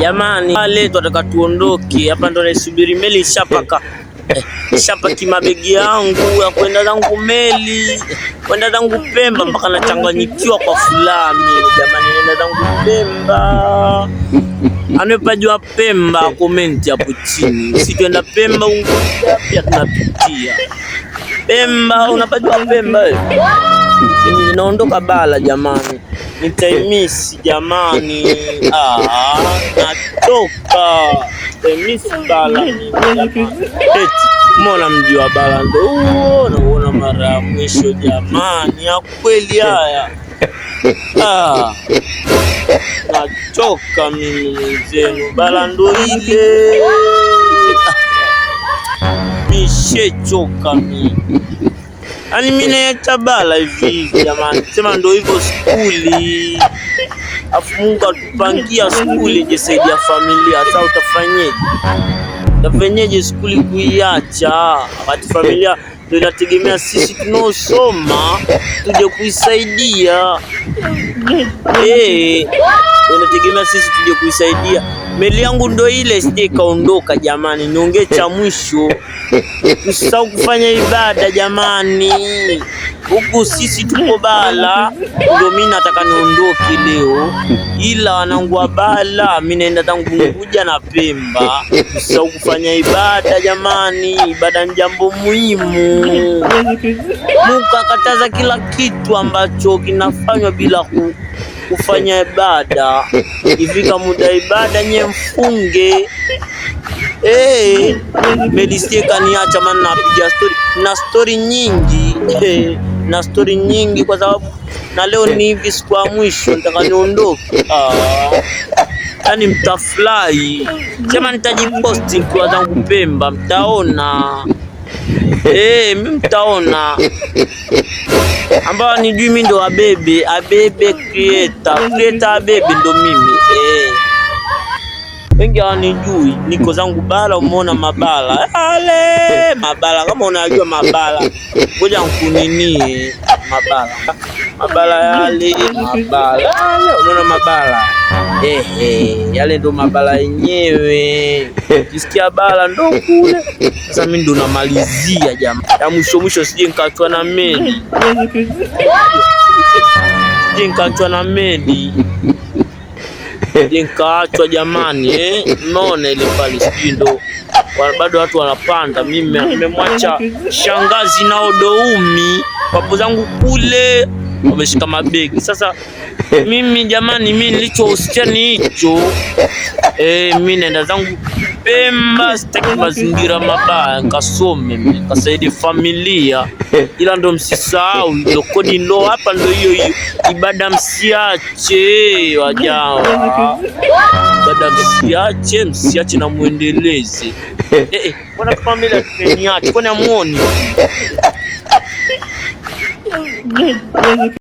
Jamani, wale tunataka tuondoke hapa, ndo naisubiri meli ishapaka. Ishapaki mabegi yangu ya kwenda zangu meli, kwenda zangu Pemba, mpaka nachanganyikiwa kwa fulani. Jamani, nenda zangu Pemba. Anepajua Pemba komenti hapo chini. Si tuenda Pemba Unguja pia tunapitia. Pemba, unapajua Pemba wewe? Naondoka bala jamani. Nitaimisi jamani. Natoka. Nitaimisi bala. Eti, mbona mji wa bala ndo huo? Naona mara ya mwisho jamani. Ya kweli haya. Nachoka mimi zenu. Bala ndo ile. Nishechoka mimi. Ani mimi naita bala hivi jamani. Sema ndo hivyo skuli. Afu Mungu atupangia skuli je saidi ya familia. Sasa utafanyeje? Utafanyeje skuli kuiacha? Wakati familia ndio inategemea sisi tunaosoma tuje kuisaidia. Inategemea sisi tuje kuisaidia. Meli yangu ndo ile sije kaondoka jamani. Niongee cha mwisho. Usisahau kufanya ibada jamani. Huku sisi tuko bala. Ndio mimi nataka niondoke leo. Ila wanangu wa bala mimi naenda zangu Unguja na Pemba. Usisahau kufanya ibada jamani. Ibada ni jambo muhimu. Mungu akataza kila kitu ambacho kinafanywa bila kufanya ibada. Ifika muda ibada nye mfunge. Meli sije kaniacha maana napiga story. Na story nyingi. Na story nyingi kwa sababu na leo ni hivi siku ya mwisho nataka niondoke. Yaani mtafurahi. Sema nitajiposti kwa zangu Pemba mtaona. Mimi mtaona. Ambao nijui mimi ndo Abebe creator Abebe ndo mimi. Wengi hawanijui, niko zangu bala. Umeona mabala mabala, kama unajua mabala ngoja nkuninie mabala yale unaona mabala yale ndo mabala yenyewe. Kisikia bala ndo kule. Sasa mimi ndo namalizia jamaa ya mwisho sije nikachwa na meli. Nikaachwa jamani. Unaona ile pale ndo bado watu wanapanda. Mimi nimemwacha shangazi na odoumi papo zangu kule wameshika mabegi. Sasa mimi jamani, mimi nilichohusiana hicho mimi naenda zangu Pemba. Sitaki mazingira mabaya, nikasome mimi kasaidie familia. Ila ndo msisahau ndo kodi ndo hapa ndo hiyo ibada msiache wajawa. Ibada msiache na muendeleze. Mbona kama mimi tupeniache? Kwani amuoni?